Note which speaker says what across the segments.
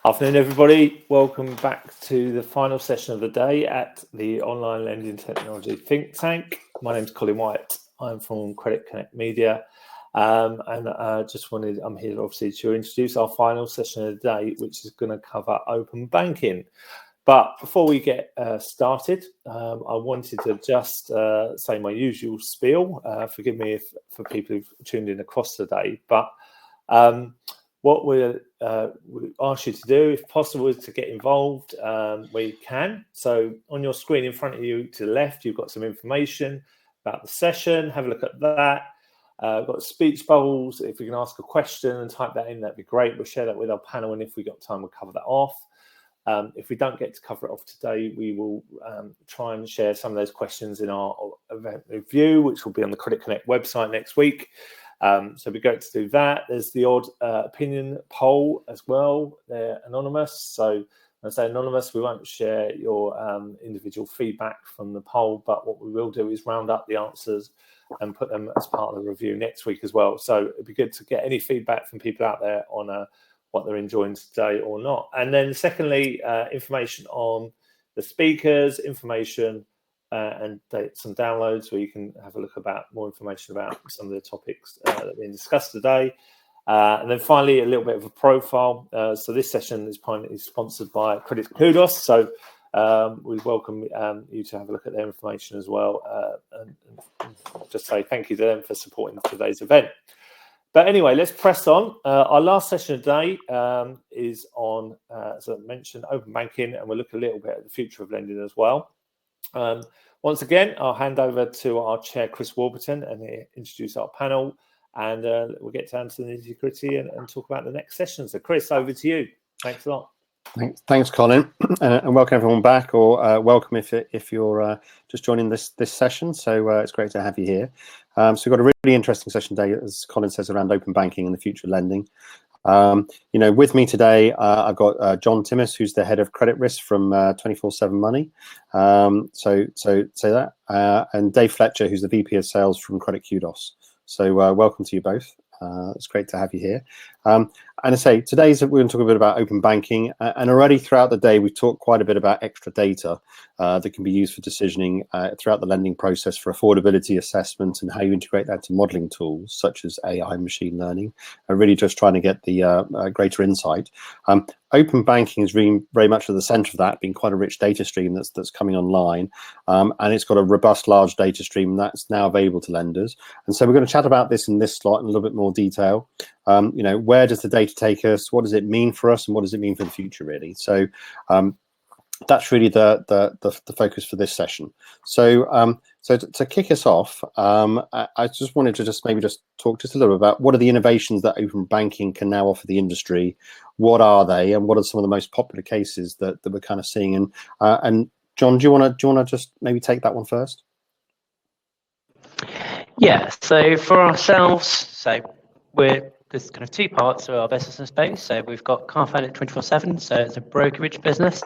Speaker 1: Afternoon, everybody. Welcome back to the final session of the day at the Online Lending Technology Think Tank. My name is Colin White. I'm from Credit Connect Media, and I'm here obviously to introduce our final session of the day, which is going to cover open banking. But before we get started, I wanted to just say my usual spiel. Forgive me for people who've tuned in across the day, but what we ask you to do, if possible, is to get involved where you can. So on your screen in front of you to the left, you've got some information about the session. Have a look at that. Got speech bubbles. If we can ask a question and type that in, that'd be great. We'll share that with our panel, and if we got time, we'll cover that off. If we don't get to cover it off today, we will try and share some of those questions in our event review, which will be on the Credit Connect website next week. So it'd be great to do that. There's the odd opinion poll as well. They're anonymous. So when I say anonymous, we won't share your individual feedback from the poll, but what we will do is round up the answers and put them as part of the review next week as well. So it'd be good to get any feedback from people out there on what they're enjoying today or not. And then secondly, information on the speakers, information and some downloads where you can have a look about more information about some of the topics that are being discussed today. And then finally, a little bit of a profile. So this session is sponsored by Kudos. So we welcome you to have a look at their information as well. And just say thank you to them for supporting today's event. But anyway, let's press on. Our last session of the day is on, as I mentioned, open banking, and we'll look a little bit at the future of lending as well. Once again, I'll hand over to our chair, Chris Warburton, and he'll introduce our panel, and we'll get down to the nitty-gritty and talk about the next session. So, Chris, over to you. Thanks a lot.
Speaker 2: Thanks, Colin, and welcome everyone back, or welcome if you're just joining this session. So it's great to have you here. So we've got a really interesting session today, as Colin says, around open banking and the future of lending. With me today, I've got John Timmis, who's the head of credit risk from 24/7 Money. So say that, and Dave Fletcher, who's the VP of Sales from Credit Kudos. So welcome to you both. It's great to have you here. And I say we're going to talk a bit about open banking, and already throughout the day we've talked quite a bit about extra data that can be used for decisioning throughout the lending process for affordability assessment and how you integrate that to modeling tools such as AI and machine learning, and really just trying to get the greater insight. Open banking is really very much at the center of that, being quite a rich data stream that's coming online, and it's got a robust large data stream that's now available to lenders. And so we're going to chat about this in this slot in a little bit more detail. Where does the data take us? What does it mean for us, and what does it mean for the future, really? So that's really the focus for this session. So to kick us off, I just wanted to maybe talk just a little bit about what are the innovations that open banking can now offer the industry. What are they, and what are some of the most popular cases that we're kind of seeing? And John, do you want to just maybe take that one first?
Speaker 3: Yeah. So for ourselves, there's kind of two parts to our business space. So we've got car finance 24/7. So it's a brokerage business.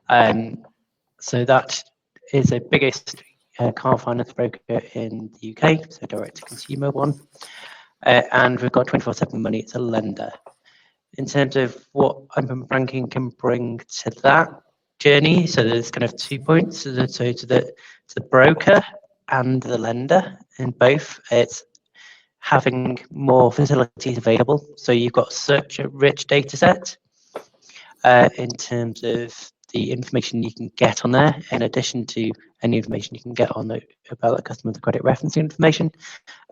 Speaker 3: So that is the biggest car finance broker in the UK, so direct to consumer one. And we've got 24/7 Money. It's a lender. In terms of what open banking can bring to that journey, so there's kind of 2 points. So to the broker and the lender, in both, it's having more facilities available. So you've got such a rich data set in terms of the information you can get on there, in addition to any information you can get on about the customer, the credit referencing information,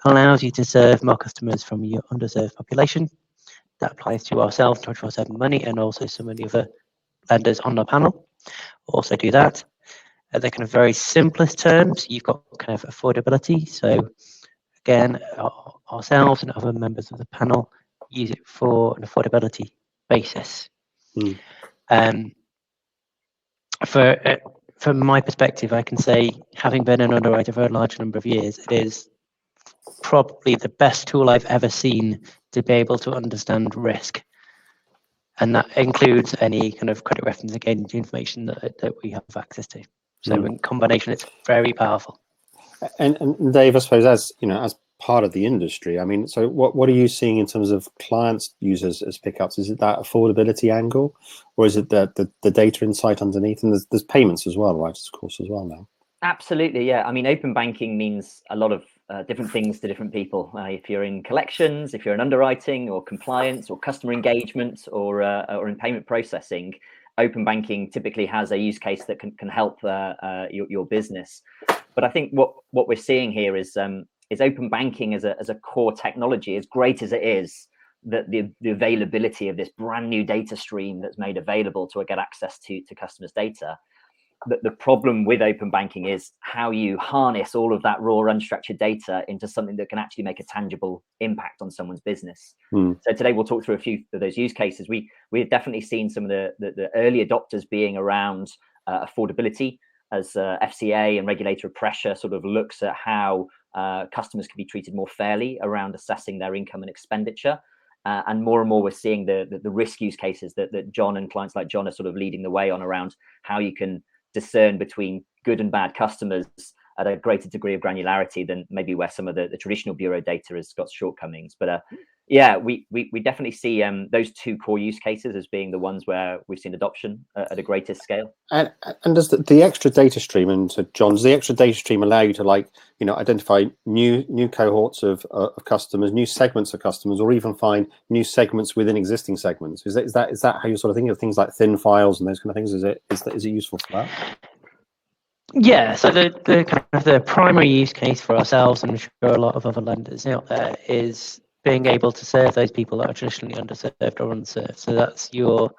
Speaker 3: allows you to serve more customers from your underserved population. That applies to ourselves, 24/7 Money, and also some of the other lenders on the panel also do that. They're kind of very simplest terms. You've got kind of affordability. So again, ourselves and other members of the panel use it for an affordability basis. From my perspective, I can say, having been an underwriter for a large number of years, it is probably the best tool I've ever seen to be able to understand risk. And that includes any kind of credit reference again information that we have access to. So in combination, it's very powerful.
Speaker 2: And Dave, I suppose as part of the industry. I mean, so what are you seeing in terms of clients' users as pickups? Is it that affordability angle, or is it the data insight underneath? And there's payments as well, right? Of course, as well now.
Speaker 4: Absolutely, yeah. I mean, open banking means a lot of different things to different people. If you're in collections, if you're in underwriting or compliance or customer engagement or in payment processing, open banking typically has a use case that can help your business. But I think what we're seeing here is open banking as a core technology, as great as it is, that the availability of this brand new data stream that's made available to get access to customers' data. The problem with open banking is how you harness all of that raw unstructured data into something that can actually make a tangible impact on someone's business. So today we'll talk through a few of those use cases. We've definitely seen some of the early adopters being around affordability, as FCA and regulatory pressure sort of looks at how customers can be treated more fairly around assessing their income and expenditure. And more we're seeing the risk use cases that John and clients like John are sort of leading the way on, around how you can discern between good and bad customers at a greater degree of granularity than maybe where some of the traditional bureau data has got shortcomings. But yeah, we definitely see those two core use cases as being the ones where we've seen adoption at a greatest scale.
Speaker 2: And does the extra data stream, and to John, does the extra data stream allow you to, like, you know, identify new cohorts of customers, new segments of customers, or even find new segments within existing segments? Is that how you sort of think of things like thin files and those kind of things? Is it useful for that?
Speaker 3: Yeah, so the kind of the primary use case for ourselves, and I'm sure a lot of other lenders out there, is being able to serve those people that are traditionally underserved or unserved. So that's your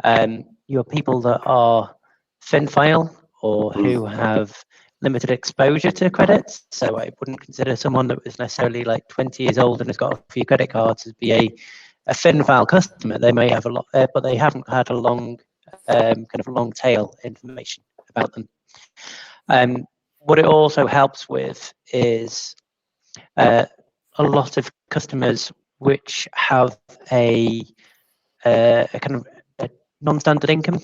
Speaker 3: people that are thin file or who have limited exposure to credits. So I wouldn't consider someone that was necessarily like 20 years old and has got a few credit cards to be a thin file customer. They may have a lot, but they haven't had a long kind of long tail information about them. What it also helps with is a lot of customers which have a kind of a non-standard income.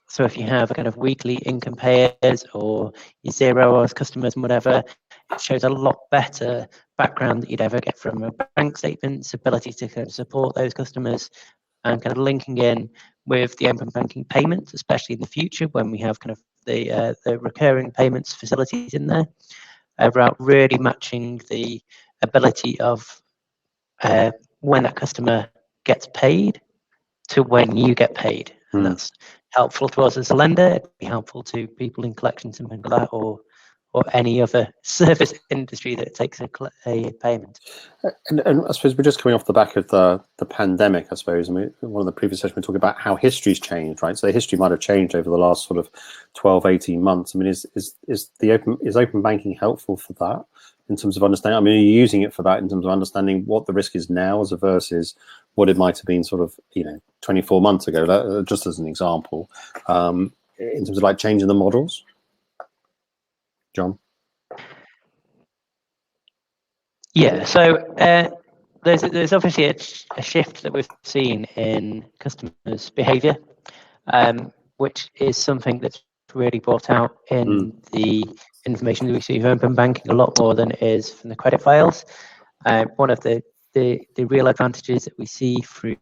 Speaker 3: So if you have a kind of weekly income payers or your 0 hours customers and whatever, it shows a lot better background that you'd ever get from a bank statement's ability to kind of support those customers, and kind of linking in with the open banking payments, especially in the future when we have kind of the recurring payments facilities in there, about really matching the ability of when that customer gets paid to when you get paid. And that's helpful to us as a lender. It'd be helpful to people in collections and things like that, or any other service industry that takes a payment.
Speaker 2: And I suppose we're just coming off the back of the pandemic, I suppose. I mean, one of the previous sessions we talked about how history's changed, right? So the history might have changed over the last sort of 12, 18 months. I mean, is open banking helpful for that in terms of understanding? I mean, are you using it for that in terms of understanding what the risk is now as versus what it might have been sort of, 24 months ago, that, just as an example, in terms of like changing the models? John?
Speaker 3: Yeah, so there's obviously a shift that we've seen in customers' behaviour, which is something that's really brought out in the information that we see of open banking a lot more than it is from the credit files. One of the real advantages that we see through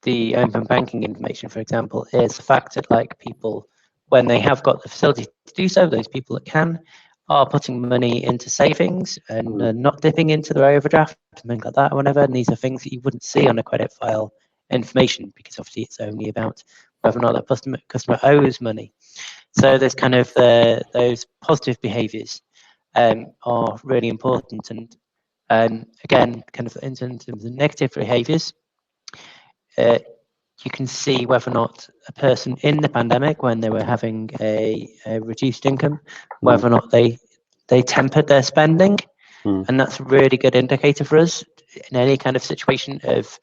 Speaker 3: the open banking information, for example, is the fact that, like, people, when they have got the facility to do so, those people that can are putting money into savings and not dipping into their overdraft and things like that or whatever. And these are things that you wouldn't see on a credit file information, because obviously it's only about whether or not that customer owes money. So there's kind of those positive behaviours are really important. And again, kind of in terms of the negative behaviours, you can see whether or not a person in the pandemic, when they were having a reduced income, whether or not they tempered their spending. And that's a really good indicator for us in any kind of situation of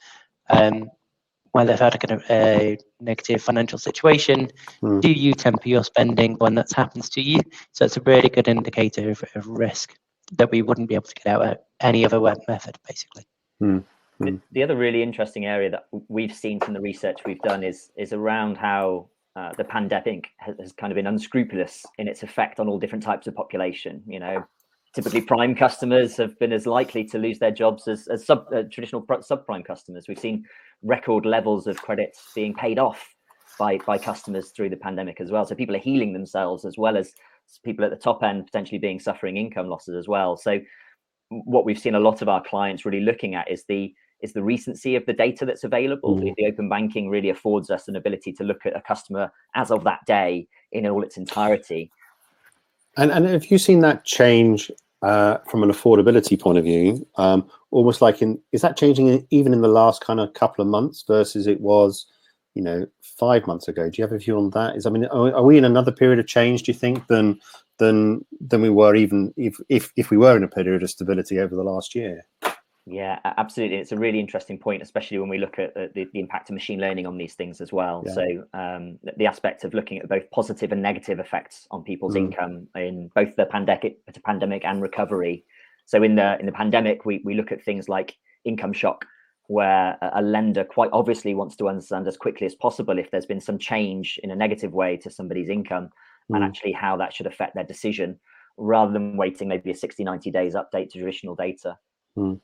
Speaker 3: when they've had a kind of a negative financial situation. Do you temper your spending when that happens to you? So it's a really good indicator of risk that we wouldn't be able to get out at any other method, basically.
Speaker 4: The other really interesting area that we've seen from the research we've done is around how the pandemic has kind of been unscrupulous in its effect on all different types of population. typically prime customers have been as likely to lose their jobs as traditional subprime customers. We've seen record levels of credits being paid off by customers through the pandemic as well. So people are healing themselves, as well as people at the top end potentially suffering income losses as well. So what we've seen a lot of our clients really looking at is the recency of the data that's available. The open banking really affords us an ability to look at a customer as of that day in all its entirety.
Speaker 2: And have you seen that change from an affordability point of view? Almost like is that changing even in the last kind of couple of months versus it was, 5 months ago? Do you have a view on that? Are we in another period of change, do you think, than we were, even if we were in a period of stability over the last year?
Speaker 4: Yeah, absolutely. It's a really interesting point, especially when we look at the impact of machine learning on these things as well. Yeah. So the aspect of looking at both positive and negative effects on people's income in both the pandemic and recovery. So in the pandemic, we look at things like income shock, where a lender quite obviously wants to understand as quickly as possible if there's been some change in a negative way to somebody's income and actually how that should affect their decision, rather than waiting maybe a 60, 90 days update to traditional data.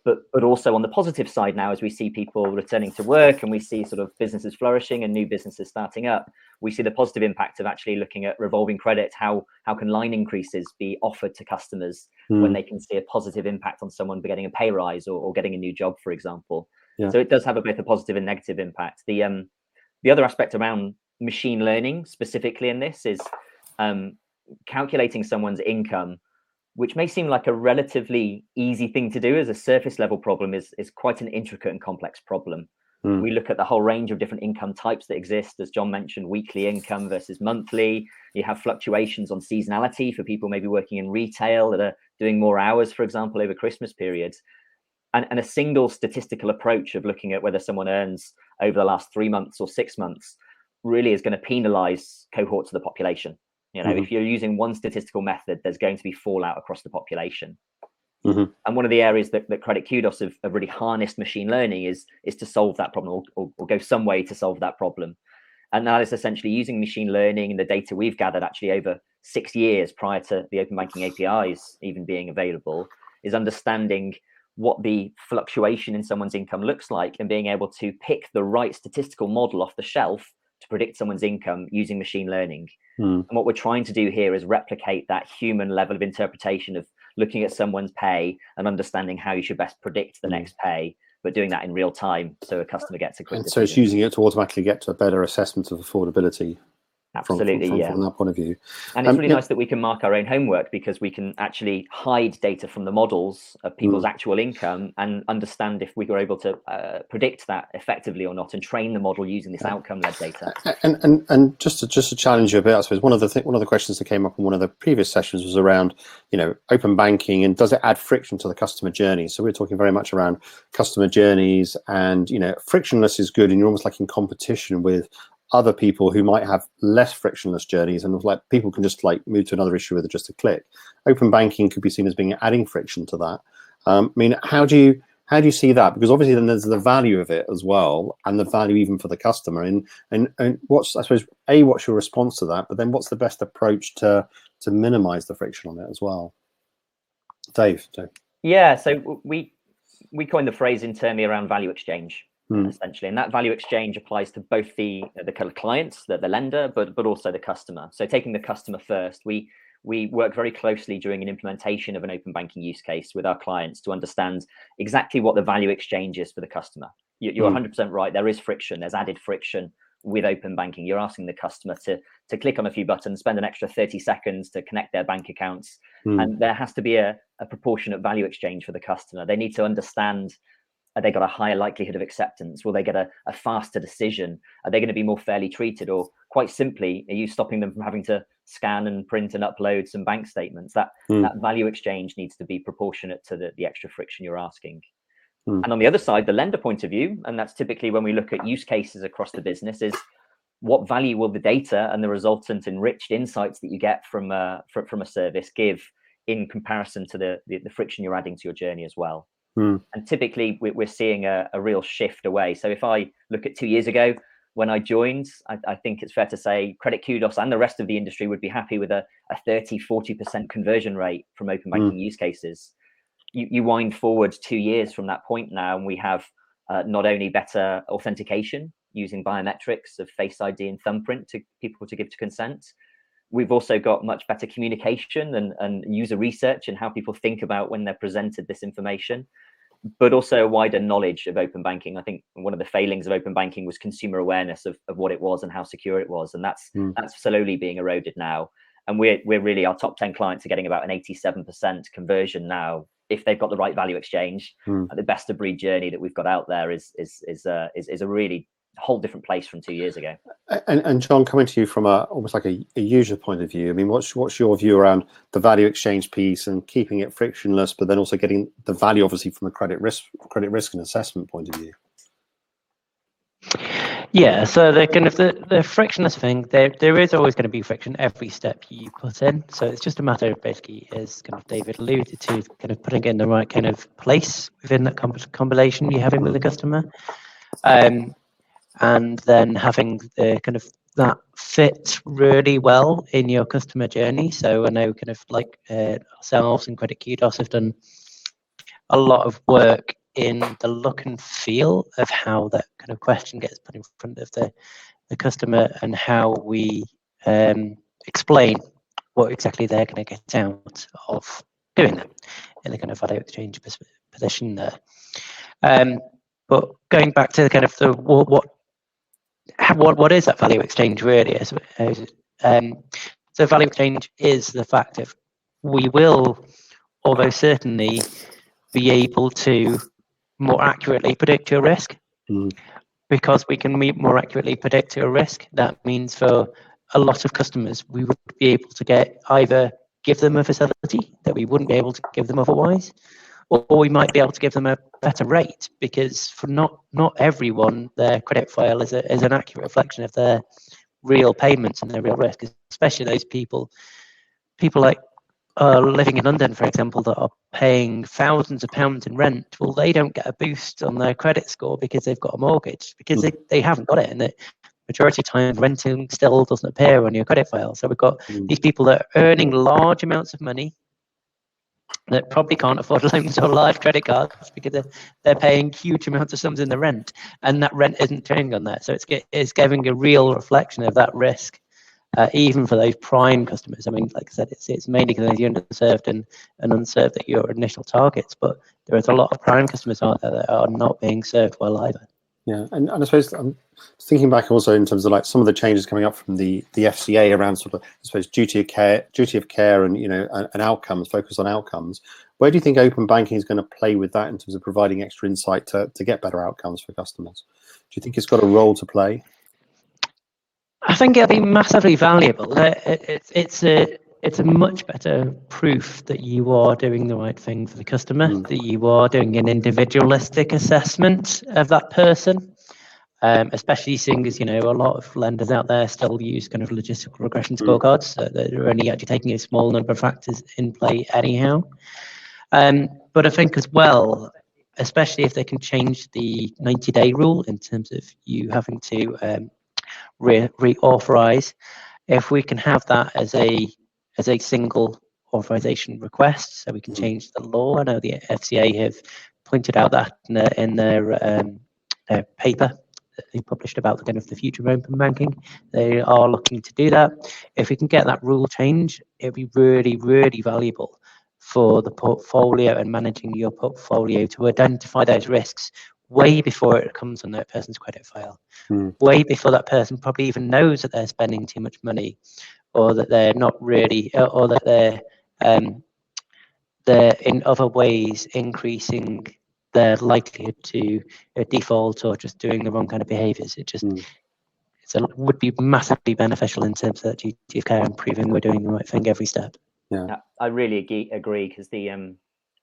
Speaker 4: But also on the positive side now, as we see people returning to work and we see sort of businesses flourishing and new businesses starting up, we see the positive impact of actually looking at revolving credit. How can line increases be offered to customers when they can see a positive impact on someone getting a pay rise or getting a new job, for example? Yeah. So it does have both a positive and negative impact. The other aspect around machine learning specifically in this is calculating someone's income, which may seem like a relatively easy thing to do as a surface level problem, is quite an intricate and complex problem. We look at the whole range of different income types that exist. As John mentioned, weekly income versus monthly. You have fluctuations on seasonality for people maybe working in retail that are doing more hours, for example, over Christmas periods. And a single statistical approach of looking at whether someone earns over the last 3 months or 6 months really is going to penalize cohorts of the population. If you're using one statistical method, there's going to be fallout across the population. And one of the areas that Credit Kudos have really harnessed machine learning is to solve that problem, or go some way to solve that problem. And that is essentially using machine learning and the data we've gathered actually over 6 years prior to the open banking APIs even being available, is understanding what the fluctuation in someone's income looks like and being able to pick the right statistical model off the shelf to predict someone's income using machine learning. And what we're trying to do here is replicate that human level of interpretation of looking at someone's pay and understanding how you should best predict the next pay, but doing that in real time so a customer gets a quick decision.
Speaker 2: So it's using it to automatically get to a better assessment of affordability.
Speaker 4: Absolutely,
Speaker 2: from that point of view.
Speaker 4: And it's really nice that we can mark our own homework, because we can actually hide data from the models of people's actual income and understand if we were able to predict that effectively or not, and train the model using this outcome-led data.
Speaker 2: And just to challenge you a bit, I suppose one of the questions that came up in one of the previous sessions was around, open banking, and does it add friction to the customer journey? So we're talking very much around customer journeys, and frictionless is good, and you're almost like in competition with other people who might have less frictionless journeys, and like people can just like move to another issue with just a click. Open banking could be seen as being adding friction to that. How do you see that? Because obviously then there's the value of it as well, and the value even for the customer. And what's, I suppose, what's your response to that? But then what's the best approach to minimize the friction on it as well? Dave.
Speaker 4: Yeah, so we coined the phrase internally around value exchange. Essentially, and that value exchange applies to both the clients, the lender, but also the customer. So taking the customer first, we work very closely during an implementation of an open banking use case with our clients to understand exactly what the value exchange is for the customer. You're 100% right. There is friction. There's added friction with open banking. You're asking the customer to click on a few buttons, spend an extra 30 seconds to connect their bank accounts, and there has to be a proportionate value exchange for the customer. They need to understand. Are they got a higher likelihood of acceptance? Will they get a faster decision? Are they going to be more fairly treated? Or quite simply, are you stopping them from having to scan and print and upload some bank statements? That value exchange needs to be proportionate to the extra friction you're asking. And on the other side, the lender point of view, and that's typically when we look at use cases across the business, is what value will the data and the resultant enriched insights that you get from a service give in comparison to the friction you're adding to your journey as well. And typically we're seeing a real shift away. So if I look at 2 years ago, when I joined. I think it's fair to say Credit Kudos and the rest of the industry would be happy with a 30-40% conversion rate from open banking use cases. You wind forward 2 years from that point now, and we have not only better authentication using biometrics of Face ID and thumbprint to people to give to consent, we've also got much better communication and user research and how people think about when they're presented this information, but also a wider knowledge of open banking. I think one of the failings of open banking was consumer awareness of what it was and how secure it was, and that's slowly being eroded now. And we're really, our top 10 clients are getting about an 87% conversion now if they've got the right value exchange. The best of breed journey that we've got out there is a really whole different place from 2 years ago.
Speaker 2: And John, coming to you from almost like a user point of view, I mean, what's your view around the value exchange piece and keeping it frictionless, but then also getting the value, obviously, from a credit risk and assessment point of view?
Speaker 3: Yeah, so the frictionless thing, there is always going to be friction every step you put in. So it's just a matter of basically, as kind of David alluded to, kind of putting it in the right kind of place within that combination you're having with the customer. And then having the kind of that fit really well in your customer journey. So I know kind of like ourselves and Credit Kudos have done a lot of work in the look and feel of how that kind of question gets put in front of the customer and how we explain what exactly they're going to get out of doing that in the kind of value exchange position there. But going back to the kind of the what is that value exchange really? So value exchange is the fact of we will almost certainly be able to more accurately predict your risk. Because we can more accurately predict your risk, that means for a lot of customers, we would be able to either give them a facility that we wouldn't be able to give them otherwise, or we might be able to give them a better rate, because for not everyone, their credit file is an accurate reflection of their real payments and their real risk, especially those people like living in London, for example, that are paying thousands of pounds in rent. Well, they don't get a boost on their credit score because they've got a mortgage, because they haven't got it, and the majority of time renting still doesn't appear on your credit file. So we've got these people that are earning large amounts of money that probably can't afford loans or live credit cards because they're paying huge amounts of sums in the rent, and that rent isn't turning on that. So it's giving a real reflection of that risk, even for those prime customers. I mean, like I said, it's mainly because they're underserved and unserved that your initial targets, but there is a lot of prime customers out there that are not being served well either. Yeah,
Speaker 2: and I suppose I'm thinking back also in terms of like some of the changes coming up from the FCA around sort of, I suppose, duty of care, and and outcomes, focus on outcomes. Where do you think open banking is going to play with that in terms of providing extra insight to get better outcomes for customers? Do you think it's got a role to play?
Speaker 3: I think it'll be massively valuable. It's a much better proof that you are doing the right thing for the customer, that you are doing an individualistic assessment of that person, especially seeing as, a lot of lenders out there still use kind of logistical regression scorecards, so they're only actually taking a small number of factors in play anyhow. But I think as well, especially if they can change the 90-day rule in terms of you having to reauthorize, if we can have that as a single authorization request, so we can change the law. I know the FCA have pointed out that in their paper that they published about the kind of the future of open banking. They are looking to do that. If we can get that rule change, it'd be really, really valuable for the portfolio and managing your portfolio to identify those risks way before it comes on that person's credit file, way before that person probably even knows that they're spending too much money, or that they're not really, or that they're in other ways increasing their likelihood to default or just doing the wrong kind of behaviours. It just would be massively beneficial in terms of that duty of care and proving we're doing the right thing every step.
Speaker 2: Yeah,
Speaker 4: I really agree, because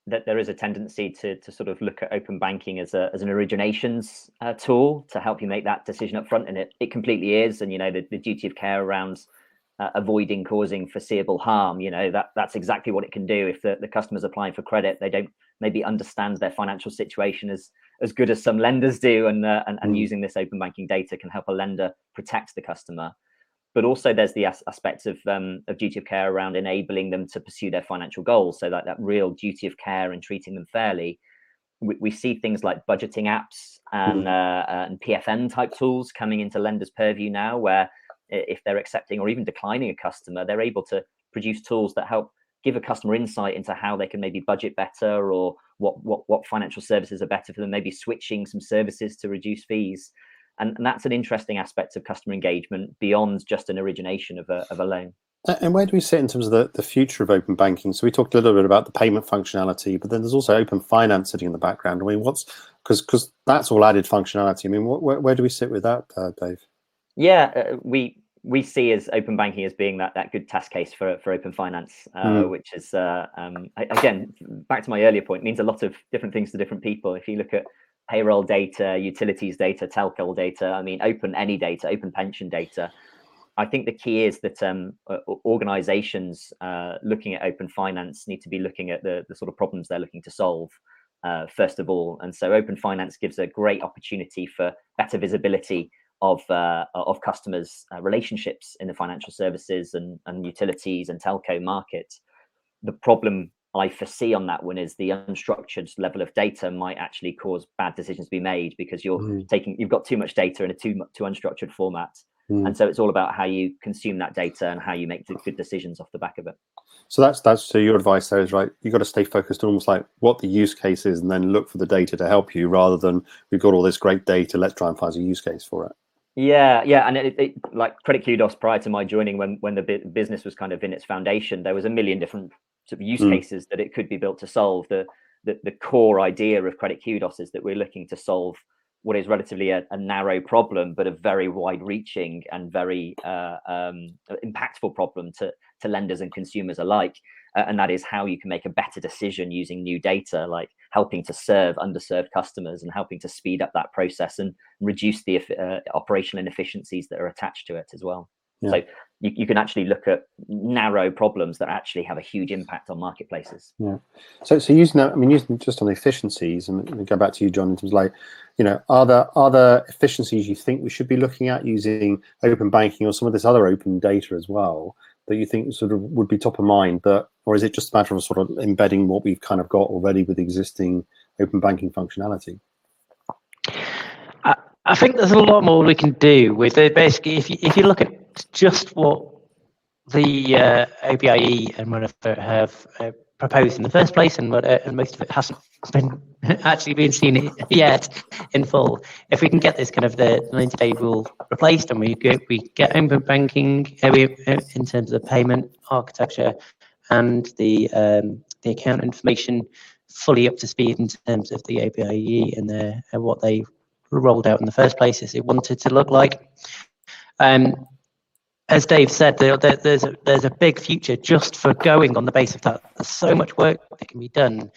Speaker 4: that there is a tendency to sort of look at open banking as an originations tool to help you make that decision up front, and it completely is. And the duty of care around avoiding causing foreseeable harm, that's exactly what it can do. If the customer's applying for credit, they don't maybe understand their financial situation as as good as some lenders do, and using this open banking data can help a lender protect the customer. But also there's the aspect of duty of care around enabling them to pursue their financial goals. So that real duty of care and treating them fairly. We see things like budgeting apps and PFN type tools coming into lenders' purview now, where if they're accepting or even declining a customer, they're able to produce tools that help give a customer insight into how they can maybe budget better, or what financial services are better for them, maybe switching some services to reduce fees. And that's an interesting aspect of customer engagement beyond just an origination of a loan.
Speaker 2: And where do we sit in terms of the future of open banking? So we talked a little bit about the payment functionality, but then there's also open finance sitting in the background. I mean, because that's all added functionality. I mean, where do we sit with that, Dave?
Speaker 4: Yeah, we see as open banking as being that good test case for open finance, which is again, back to my earlier point, means a lot of different things to different people. If you look at payroll data, utilities data, telco data, I mean, open any data, open pension data. I think the key is that organizations looking at open finance need to be looking at the sort of problems they're looking to solve, first of all. And so open finance gives a great opportunity for better visibility of customers' relationships in the financial services and utilities and telco market. The problem I foresee on that one is the unstructured level of data might actually cause bad decisions to be made, because you've got too much data in a too unstructured format. And so it's all about how you consume that data and how you make good decisions off the back of it.
Speaker 2: So that's so your advice there is, right, you've got to stay focused on almost like what the use case is, and then look for the data to help you, rather than we've got all this great data, let's try and find a use case for it.
Speaker 4: Yeah, and it like Credit Kudos, prior to my joining, when the business was kind of in its foundation, there was a million different sort of use cases that it could be built to solve. The core idea of Credit Kudos is that we're looking to solve what is relatively a narrow problem, but a very wide-reaching and very impactful problem to lenders and consumers alike. And that is how you can make a better decision using new data, like helping to serve underserved customers and helping to speed up that process and reduce the operational inefficiencies that are attached to it as well. Yeah. So you can actually look at narrow problems that actually have a huge impact on marketplaces.
Speaker 2: Yeah. So using that, I mean, using just on the efficiencies, and go back to you, John, in terms of like, are there efficiencies you think we should be looking at using open banking or some of this other open data as well, that you think sort of would be top of mind, or is it just a matter of sort of embedding what we've kind of got already with existing open banking functionality?
Speaker 3: I think there's a lot more we can do with it. Basically, if you look at just what the OBIE and whatever have proposed in the first place, and most of it hasn't been seen yet in full. If we can get this kind of the 90-day rule replaced, and we get open banking in terms of the payment architecture and the account information fully up to speed in terms of the OBIE and what they rolled out in the first place as it wanted to look like. As Dave said, there's a big future just for going on the basis of that. There's so much work that can be done.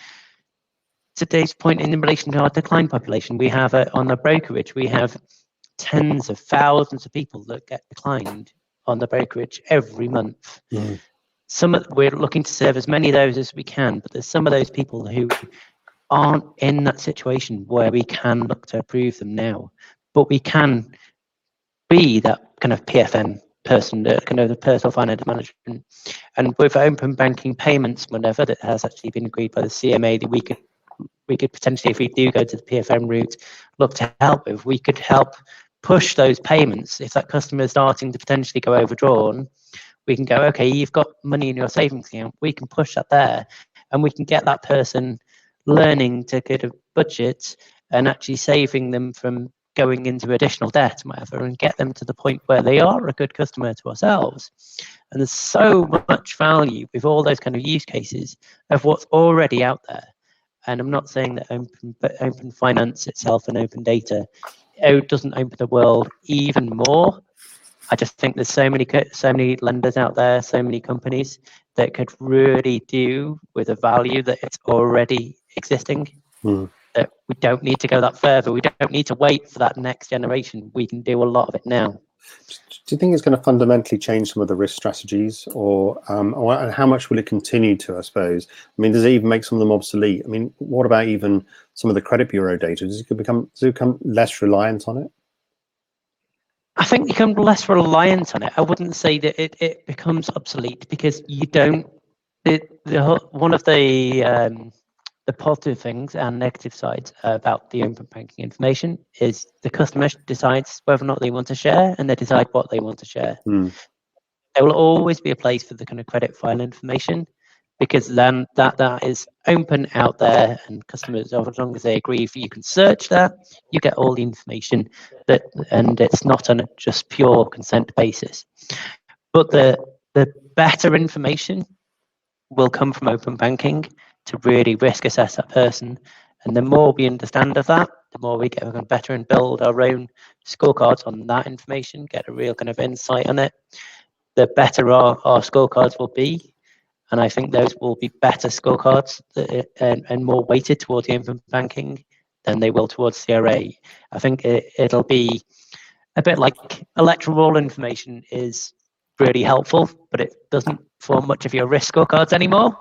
Speaker 3: To Dave's point, in relation to our decline population, we have on the brokerage, we have tens of thousands of people that get declined on the brokerage every month. We're looking to serve as many of those as we can, but there's some of those people who aren't in that situation where we can look to approve them now, but we can be that kind of PFN person, kind of the personal finance management. And with open banking payments, whenever that has actually been agreed by the CMA, that we could potentially, if we do go to the PFM route, look to help with. We could help push those payments. If that customer is starting to potentially go overdrawn, we can go, okay, you've got money in your savings account, we can push that there, and we can get that person learning to get a budget and actually saving them from going into additional debt and whatever, and get them to the point where they are a good customer to ourselves. And there's so much value with all those kind of use cases of what's already out there. And I'm not saying that open finance itself and open data doesn't open the world even more. I just think there's so many lenders out there, so many companies that could really do with a value that it's already existing. That we don't need to go that further. We don't need to wait for that next generation. We can do a lot of it now.
Speaker 2: Do you think it's going to fundamentally change some of the risk strategies, or and how much will it continue to, I suppose? I mean, does it even make some of them obsolete? I mean, what about even some of the credit bureau data? Does it become less reliant on it?
Speaker 3: I think you become less reliant on it. I wouldn't say that it becomes obsolete, because you don't. One of the positive things and negative sides about the open banking information is the customer decides whether or not they want to share, and they decide what they want to share. There will always be a place for the kind of credit file information, because then that is open out there, and customers, as long as they agree, if you can search that, you get all the information and it's not on a just pure consent basis. But the better information will come from open banking to really risk assess that person. And the more we understand of that, the more we get better and build our own scorecards on that information, get a real kind of insight on it, the better our scorecards will be. And I think those will be better scorecards and more weighted towards the open banking than they will towards CRA. I think it'll be a bit like electoral roll information is really helpful, but it doesn't form much of your risk scorecards anymore.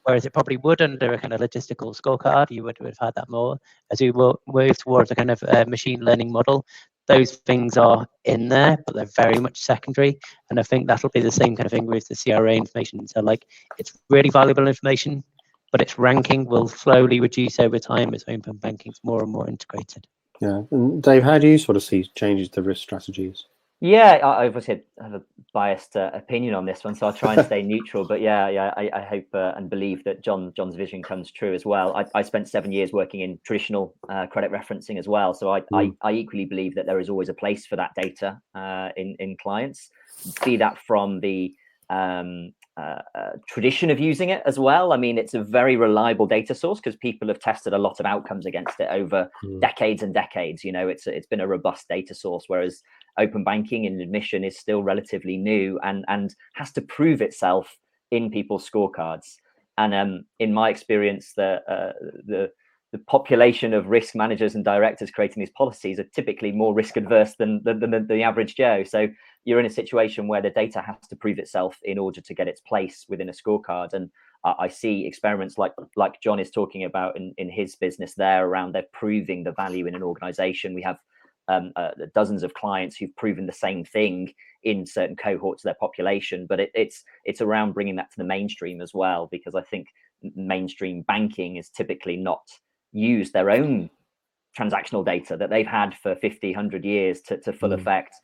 Speaker 3: Whereas it probably would under a kind of logistical scorecard. You would have had that more. As we will move towards a kind of machine learning model, those things are in there, but they're very much secondary. And I think that'll be the same kind of thing with the CRA information. So like, it's really valuable information, but its ranking will slowly reduce over time as open banking is more and more integrated.
Speaker 2: Yeah. And Dave, how do you sort of see changes to risk strategies?
Speaker 4: Yeah, I obviously have a biased opinion on this one, so I'll try and stay neutral. But I hope and believe that John's vision comes true as well. I spent 7 years working in traditional credit referencing as well, so I equally believe that there is always a place for that data in clients, be that from the tradition of using it as well. I mean, it's a very reliable data source because people have tested a lot of outcomes against it over decades and decades. You know, it's been a robust data source, whereas open banking and admission is still relatively new and has to prove itself in people's scorecards. And in my experience, the population of risk managers and directors creating these policies are typically more risk adverse than the average Joe. So you're in a situation where the data has to prove itself in order to get its place within a scorecard. And I see experiments like John is talking about in his business there around they're proving the value in an organization. We have dozens of clients who've proven the same thing in certain cohorts of their population, but it's around bringing that to the mainstream as well, because I think mainstream banking is typically not used their own transactional data that they've had for 50, 100 years to full effect.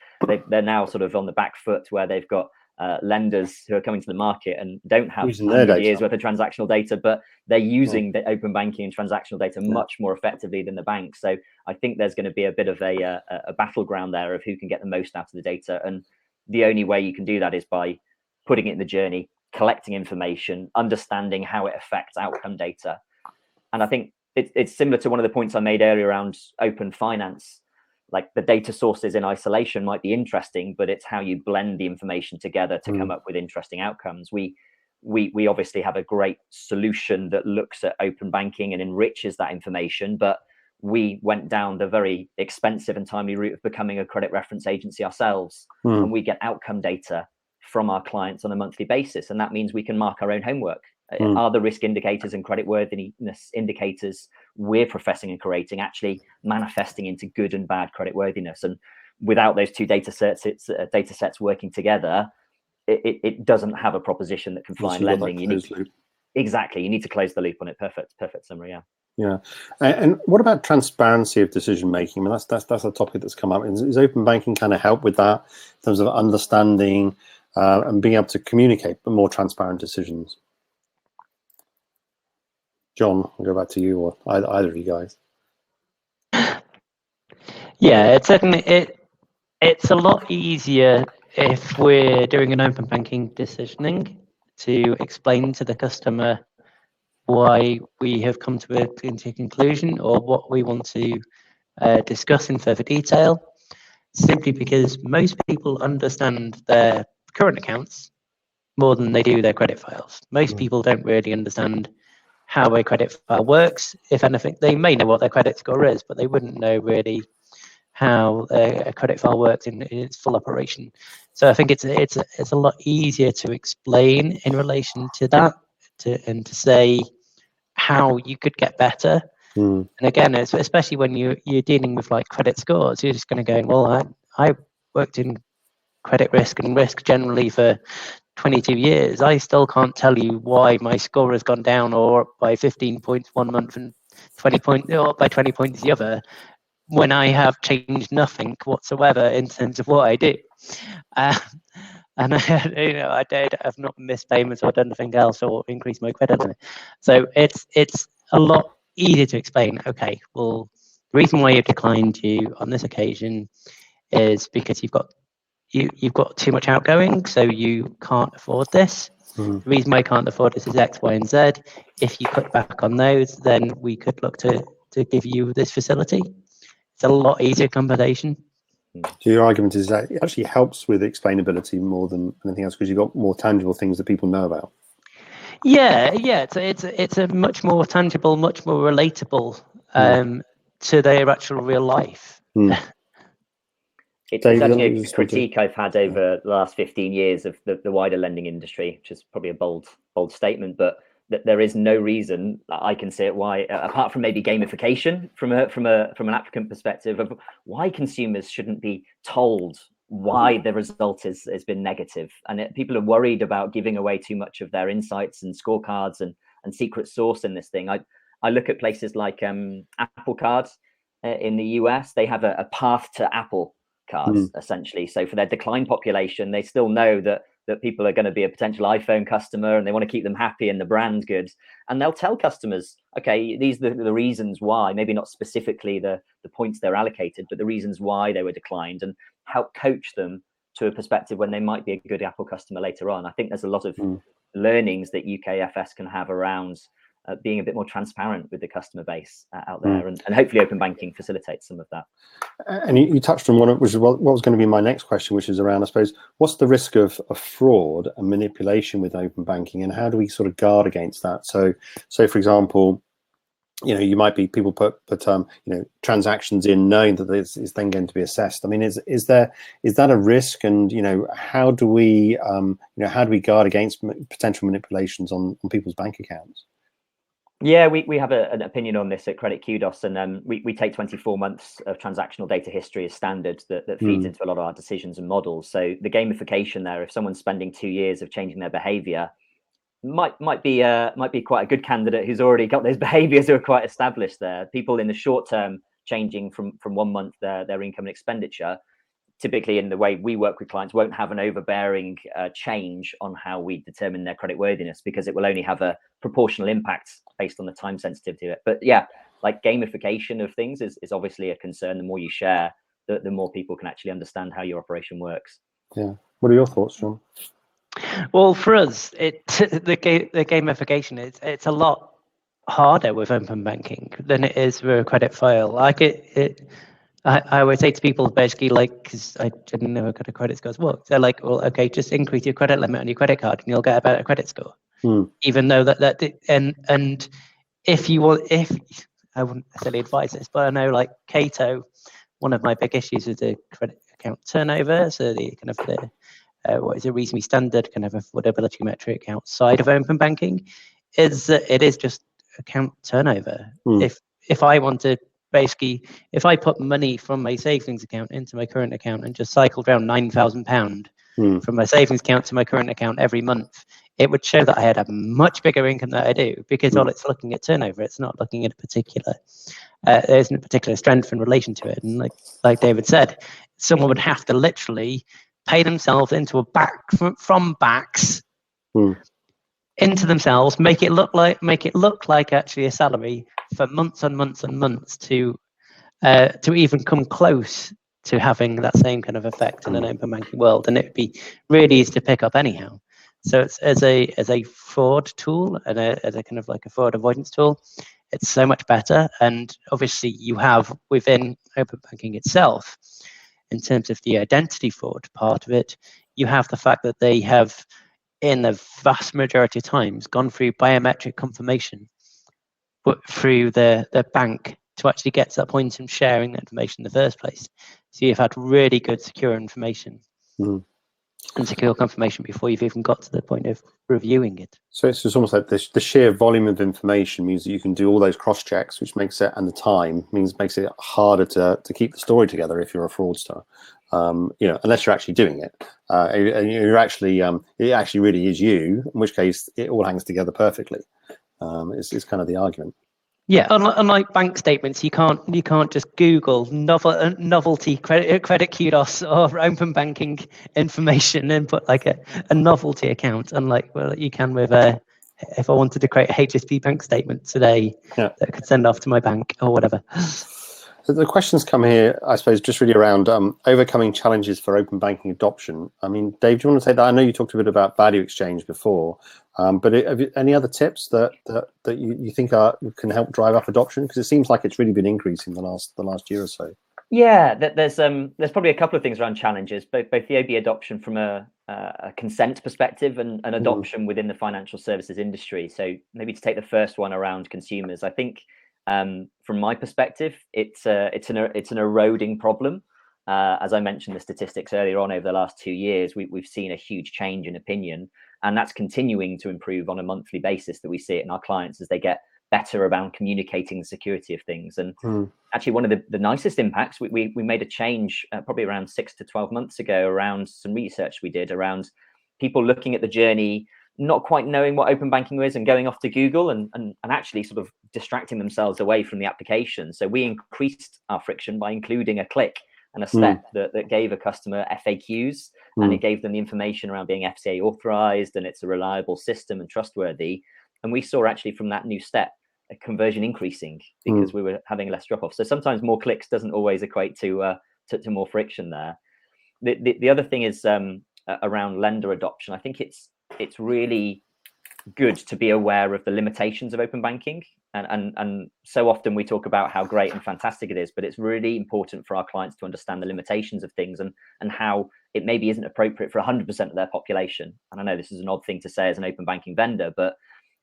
Speaker 4: They're now sort of on the back foot where they've got lenders who are coming to the market and don't have 100 years worth of transactional data, but they're using the open banking and transactional data much more effectively than the banks. So I think there's going to be a bit of a battleground there of who can get the most out of the data. And the only way you can do that is by putting it in the journey, collecting information, understanding how it affects outcome data. And I think it's similar to one of the points I made earlier around open finance. Like the data sources in isolation might be interesting, but it's how you blend the information together to come up with interesting outcomes. We obviously have a great solution that looks at open banking and enriches that information, but we went down the very expensive and timely route of becoming a credit reference agency ourselves. And we get outcome data from our clients on a monthly basis. And that means we can mark our own homework. Are the risk indicators and creditworthiness indicators we're professing and creating actually manifesting into good and bad creditworthiness? And without those two data sets working together, it doesn't have a proposition that can fly in lending. You need to close the loop on it. Perfect summary.
Speaker 2: Yeah. And what about transparency of decision making? I mean, that's a topic that's come up. Is open banking kind of help with that in terms of understanding and being able to communicate but more transparent decisions? John, I'll go back to you, or either of you guys.
Speaker 3: Yeah, it's certainly it's a lot easier if we're doing an open banking decisioning to explain to the customer why we have come to a conclusion or what we want to discuss in further detail, simply because most people understand their current accounts more than they do their credit files. Most people don't really understand how a credit file works. If anything, they may know what their credit score is, but they wouldn't know really how a credit file works in its full operation. So I think it's a lot easier to explain in relation to that, and to say how you could get better. And again, especially when you're dealing with like credit scores, you're just going to go, well, I worked in credit risk and risk generally for 22 years. I still can't tell you why my score has gone down or up by 15 points one month and 20 points or up by 20 points the other, when I have changed nothing whatsoever in terms of what I do. And I've not missed payments or done anything else or increased my credit limit. So it's a lot easier to explain. Okay, well, the reason why you've declined you on this occasion is because you've got too much outgoing, so you can't afford this. The reason why you can't afford this is X, Y, and Z. If you cut back on those, then we could look to give you this facility. It's a lot easier conversation.
Speaker 2: So your argument is that it actually helps with explainability more than anything else, because you've got more tangible things that people know about.
Speaker 3: Yeah. It's a much more tangible, much more relatable to their actual real life.
Speaker 4: It's actually a critique I've had over the last 15 years of the wider lending industry, which is probably a bold statement, but that there is no reason I can see it why, apart from maybe gamification from an applicant perspective, of why consumers shouldn't be told why the result has been negative. And people are worried about giving away too much of their insights and scorecards and secret sauce in this thing. I look at places like Apple Cards in the US. They have a path to Apple cards, essentially. So for their decline population, they still know that people are going to be a potential iPhone customer, and they want to keep them happy and the brand good. And they'll tell customers, okay, these are the reasons why, maybe not specifically the points they're allocated, but the reasons why they were declined, and help coach them to a perspective when they might be a good Apple customer later on. I think there's a lot of learnings that UKFS can have around being a bit more transparent with the customer base out there, and hopefully open banking facilitates some of that.
Speaker 2: And you touched on one, which is what was going to be my next question, which is around, I suppose, what's the risk of fraud and manipulation with open banking, and how do we sort of guard against that? So for example, you might be, people put transactions in knowing that this is then going to be assessed. I mean, is that a risk? And how do we guard against potential manipulations on people's bank accounts?
Speaker 4: Yeah, we have an opinion on this at Credit Kudos, and we take 24 months of transactional data history as standard that feeds into a lot of our decisions and models. So the gamification there, if someone's spending 2 years of changing their behavior, might be quite a good candidate who's already got those behaviors who are quite established there. People in the short term changing from 1 month their income and expenditure, typically in the way we work with clients, won't have an overbearing change on how we determine their credit worthiness, because it will only have a proportional impact based on the time sensitivity of it. But yeah, like gamification of things is obviously a concern. The more you share, the more people can actually understand how your operation works.
Speaker 2: Yeah. What are your thoughts, John?
Speaker 3: Well, for us, the gamification it's a lot harder with open banking than it is with a credit file. I would say to people, basically, because I didn't know how credit scores work. They're like, well, okay, just increase your credit limit on your credit card and you'll get a better credit score. Even though and if I wouldn't necessarily advise this, but I know like Cato, one of my big issues is the credit account turnover. So the kind of what is a reasonably standard kind of affordability metric outside of open banking is that it is just account turnover. If I want to, basically, if I put money from my savings account into my current account and just cycled around £9,000 from my savings account to my current account every month, it would show that I had a much bigger income than I do, because all it's looking at turnover. It's not looking at a particular, there isn't a particular strength in relation to it. And like David said, someone would have to literally pay themselves into a back from backs into themselves, make it look like actually a salary for months and months and months to even come close to having that same kind of effect in an open banking world, and it would be really easy to pick up anyhow. So it's as a fraud tool and as a kind of like a fraud avoidance tool, it's so much better. And obviously you have within open banking itself, in terms of the identity fraud part of it, you have the fact that they have, in the vast majority of times, gone through biometric confirmation, but through the bank to actually get to that point of sharing that information in the first place. So you've had really good secure information and secure confirmation before you've even got to the point of reviewing it.
Speaker 2: So it's just almost like the sheer volume of information means that you can do all those cross checks, which makes it, and the time makes it harder to keep the story together if you're a fraudster. Unless you're actually doing it, you're actually it actually really is you, in which case it all hangs together perfectly. Is kind of the argument.
Speaker 3: Yeah, unlike bank statements, you can't just Google novelty credit Kudos or open banking information and put like a novelty account. Unlike you can with if I wanted to create a HSB bank statement today that I could send off to my bank or whatever.
Speaker 2: So the questions come here, I suppose, just really around overcoming challenges for open banking adoption. I mean, Dave, do you want to say that? I know you talked a bit about value exchange before, but have you, any other tips that you think can help drive up adoption? Because it seems like it's really been increasing the last year or so.
Speaker 4: Yeah, there's probably a couple of things around challenges, both the OB adoption from a consent perspective and adoption within the financial services industry. So maybe to take the first one around consumers, I think. From my perspective, it's an eroding problem. As I mentioned the statistics earlier on, over the last 2 years, we've seen a huge change in opinion, and that's continuing to improve on a monthly basis. That we see it in our clients as they get better around communicating the security of things. And actually, one of the nicest impacts, we made a change probably around 6 to 12 months ago around some research we did around people looking at the journey, not quite knowing what open banking is and going off to Google and actually sort of distracting themselves away from the application. So we increased our friction by including a click and a step that gave a customer FAQs and it gave them the information around being FCA authorized and it's a reliable system and trustworthy. And we saw actually from that new step a conversion increasing because we were having less drop off. So sometimes more clicks doesn't always equate to more friction there. The other thing is around lender adoption. I think it's really good to be aware of the limitations of open banking. And so often we talk about how great and fantastic it is, but it's really important for our clients to understand the limitations of things and how it maybe isn't appropriate for 100% of their population. And I know this is an odd thing to say as an open banking vendor, but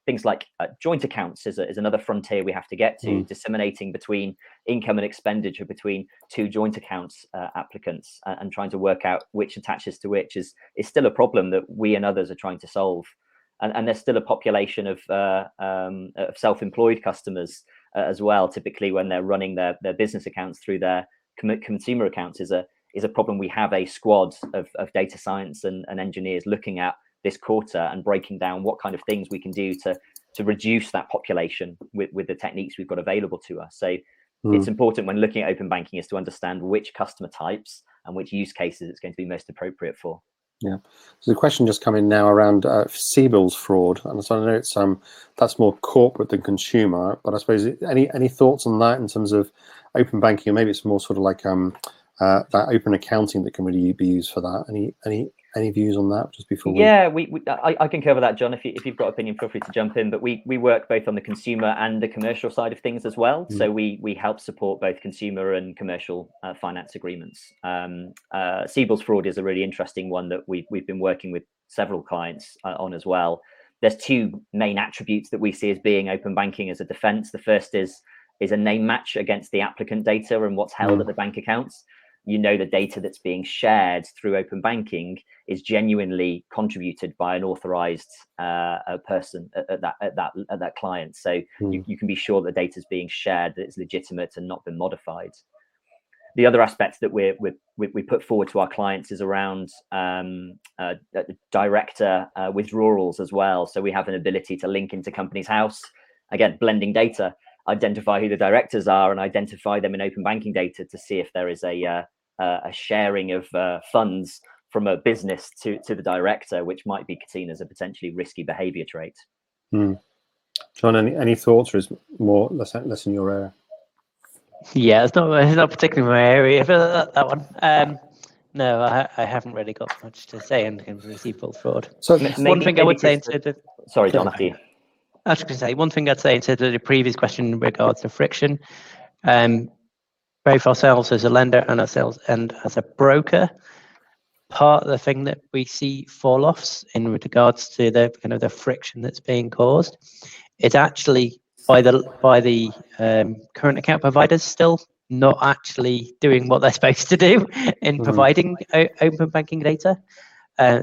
Speaker 4: things like joint accounts is another frontier we have to get to. Disseminating between income and expenditure between two joint accounts applicants and trying to work out which attaches to which is still a problem that we and others are trying to solve. And there's still a population of self-employed customers as well. Typically, when they're running their business accounts through their consumer accounts, is a problem. We have a squad of data science and engineers looking at this quarter and breaking down what kind of things we can do to reduce that population with the techniques we've got available to us. So it's important when looking at open banking is to understand which customer types and which use cases it's going to be most appropriate for.
Speaker 2: Yeah. So the question just come in now around CBILS fraud, and so I know it's that's more corporate than consumer, but I suppose any thoughts on that in terms of open banking, or maybe it's more sort of like that open accounting that can really be used for that. Any views on that just before?
Speaker 4: Yeah, I can cover that, John. If you've got opinion, feel free to jump in. But we work both on the consumer and the commercial side of things as well. So we help support both consumer and commercial finance agreements. CBILS fraud is a really interesting one that we've been working with several clients on as well. There's two main attributes that we see as being open banking as a defense. The first is a name match against the applicant data and what's held at the bank accounts. You know, the data that's being shared through open banking is genuinely contributed by an authorized person at that client. So you can be sure the data is being shared, that it's legitimate and not been modified. The other aspect that we put forward to our clients is around director withdrawals as well. So we have an ability to link into Companies House, again, blending data, identify who the directors are and identify them in open banking data to see if there is a sharing of funds from a business to the director, which might be seen as a potentially risky behavior trait.
Speaker 2: John, any thoughts, or is more less in your area?
Speaker 3: Yeah, it's not particularly my area for that one. No, I haven't really got much to say in terms of CBILS fraud.
Speaker 2: So
Speaker 3: one thing I would say instead of...
Speaker 4: Sorry, John, after you.
Speaker 3: I was going to say, one thing I'd say instead of the previous question in regards to friction, both ourselves as a lender and ourselves and as a broker, part of the thing that we see fall-offs in regards to the kind of the friction that's being caused is actually by the current account providers still not actually doing what they're supposed to do in providing open banking data.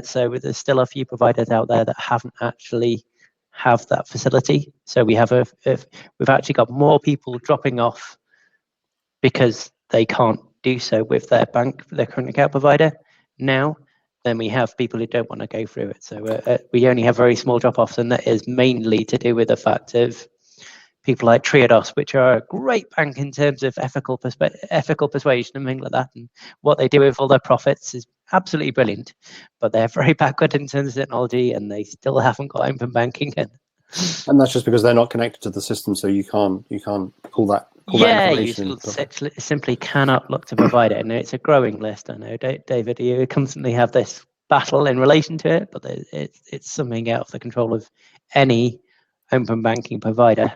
Speaker 3: So there's still a few providers out there that haven't actually have that facility. So we've actually got more people dropping off because they can't do so with their current account provider now, than we have people who don't want to go through it. So we only have very small drop-offs, and that is mainly to do with the fact of people like Kudos, which are a great bank in terms of ethical persuasion and things like that, and what they do with all their profits is absolutely brilliant, but they're very backward in terms of technology, and they still haven't got open banking.
Speaker 2: And that's just because they're not connected to the system, so you can't pull that information.
Speaker 3: You simply cannot look to provide it, and it's a growing list. I know, David, you constantly have this battle in relation to it, but it's something out of the control of any open banking provider.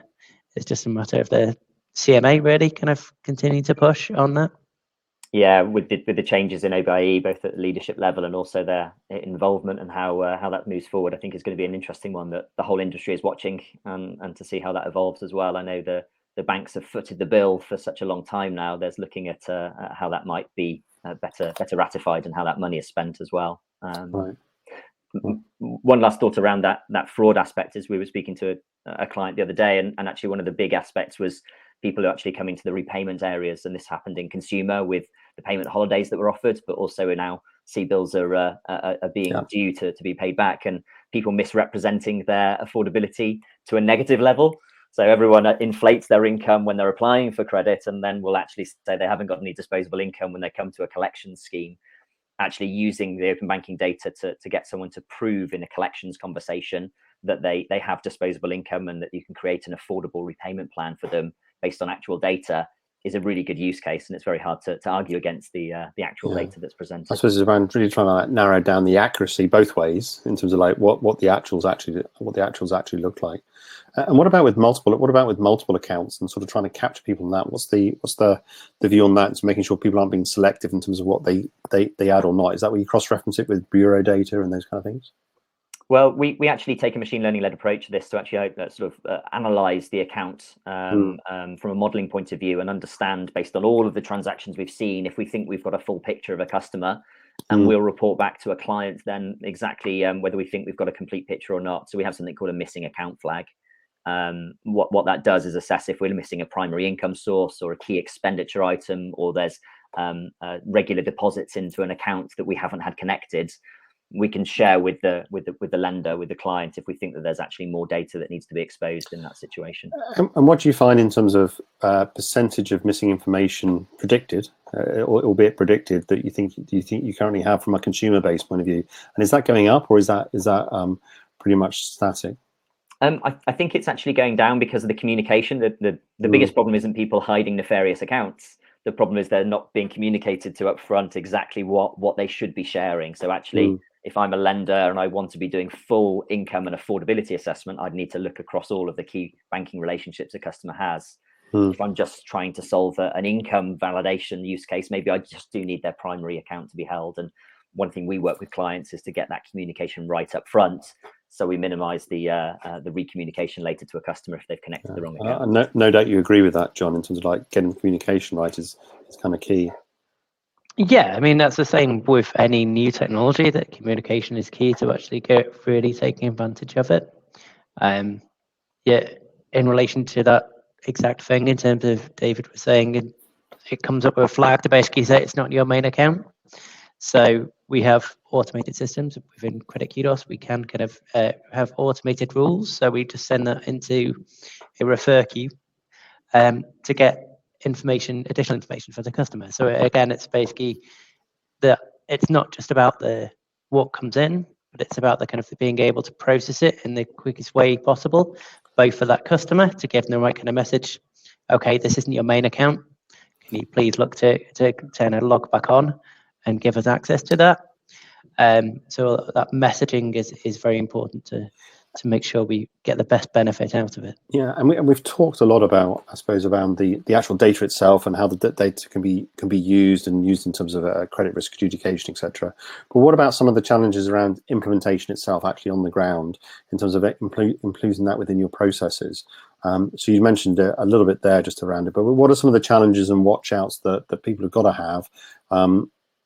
Speaker 3: It's just a matter of the CMA really kind of continuing to push on that.
Speaker 4: Yeah, with the changes in OBIE, both at the leadership level and also their involvement and how that moves forward, I think is going to be an interesting one that the whole industry is watching, and to see how that evolves as well. I know the banks have footed the bill for such a long time now. There's looking at how that might be better ratified and how that money is spent as well.
Speaker 2: Right.
Speaker 4: One last thought around that fraud aspect is we were speaking to a client the other day, and actually one of the big aspects was people who actually come into the repayment areas, and this happened in consumer with the payment holidays that were offered, but also now CBILS are being due to be paid back, and people misrepresenting their affordability to a negative level. So everyone inflates their income when they're applying for credit, and then will actually say they haven't got any disposable income when they come to a collections scheme. Actually using the open banking data to get someone to prove in a collections conversation that they have disposable income and that you can create an affordable repayment plan for them based on actual data is a really good use case, and it's very hard to argue against the actual data that's presented.
Speaker 2: I suppose it's around really trying to narrow down the accuracy both ways in terms of like what the actuals actually look like. And what about with multiple accounts and sort of trying to capture people in that? What's the view on that? And so making sure people aren't being selective in terms of what they add or not. Is that where you cross-reference it with bureau data and those kind of things?
Speaker 4: Well, we actually take a machine learning led approach to this to actually sort of analyze the account from a modeling point of view and understand, based on all of the transactions we've seen, if we think we've got a full picture of a customer, and we'll report back to a client then exactly whether we think we've got a complete picture or not. So we have something called a missing account flag. What that does is assess if we're missing a primary income source or a key expenditure item, or there's regular deposits into an account that we haven't had connected. We can share with the lender, with the client, if we think that there's actually more data that needs to be exposed in that situation.
Speaker 2: And what do you find in terms of percentage of missing information predicted, albeit predicted, that you think you currently have from a consumer-based point of view? And is that going up, or is that pretty much static?
Speaker 4: I think it's actually going down because of the communication. The biggest problem isn't people hiding nefarious accounts. The problem is they're not being communicated to upfront exactly what they should be sharing. So actually, if I'm a lender and I want to be doing full income and affordability assessment, I'd need to look across all of the key banking relationships a customer has. If I'm just trying to solve an income validation use case, maybe I just do need their primary account to be held. And one thing we work with clients is to get that communication right up front, so we minimize the recommunication later to a customer if they've connected the wrong account.
Speaker 2: No doubt you agree with that, John, in terms of like getting communication right is kind of key.
Speaker 3: Yeah, I mean, that's the same with any new technology, that communication is key to actually really taking advantage of it. Yeah, in relation to that exact thing, in terms of David was saying, it comes up with a flag to basically say it's not your main account. So we have automated systems within Credit Kudos. We can kind of have automated rules. So we just send that into a refer queue to get additional information for the customer. So again, it's basically it's not just about what comes in, but it's about the kind of being able to process it in the quickest way possible, both for that customer to give them the right kind of message. Okay, this isn't your main account. Can you please look to turn a log back on and give us access to that? So that messaging is very important to make sure we get the best benefit out of it.
Speaker 2: Yeah, and we've talked a lot about, I suppose, around the actual data itself and how the data can be used in terms of credit risk adjudication, etc. But what about some of the challenges around implementation itself, actually on the ground, in terms of including that within your processes? So you mentioned a little bit there just around it, but what are some of the challenges and watch outs that people have got to have,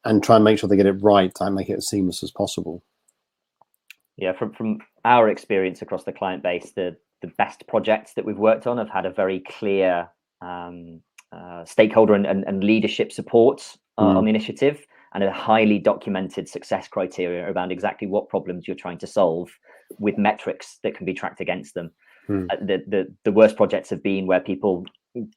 Speaker 2: and try and make sure they get it right and make it as seamless as possible?
Speaker 4: Yeah, from our experience across the client base, the best projects that we've worked on have had a very clear stakeholder and leadership support on the initiative, and a highly documented success criteria around exactly what problems you're trying to solve, with metrics that can be tracked against them. The worst projects have been where people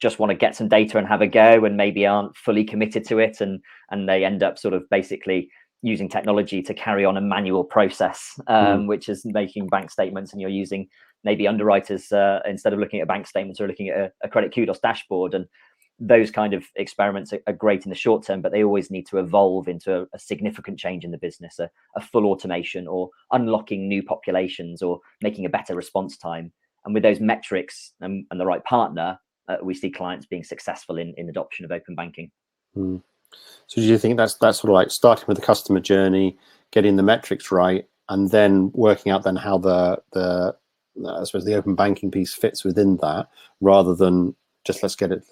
Speaker 4: just want to get some data and have a go, and maybe aren't fully committed to it, and they end up sort of basically using technology to carry on a manual process, which is making bank statements, and you're using maybe underwriters instead of looking at bank statements, or looking at a credit Kudos dashboard. And those kind of experiments are great in the short term, but they always need to evolve into a significant change in the business, a full automation, or unlocking new populations, or making a better response time. And with those metrics and the right partner, we see clients being successful in adoption of open banking.
Speaker 2: So do you think that's sort of like starting with the customer journey, getting the metrics right, and then working out then how the I suppose the open banking piece fits within that, rather than just just get it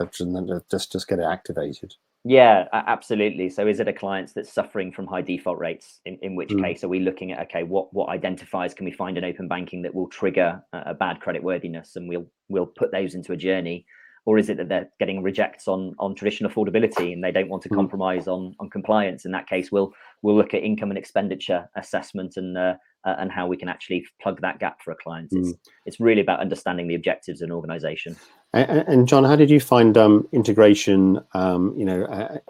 Speaker 2: activated?
Speaker 4: Yeah, absolutely. So is it a client that's suffering from high default rates? In which case are we looking at, okay, what identifiers can we find in open banking that will trigger a bad creditworthiness, and we'll put those into a journey? Or is it that they're getting rejects on traditional affordability, and they don't want to compromise on compliance? In that case, we'll look at income and expenditure assessment, and how we can actually plug that gap for a client. It's really about understanding the objectives of an organization.
Speaker 2: And John, how did you find integration,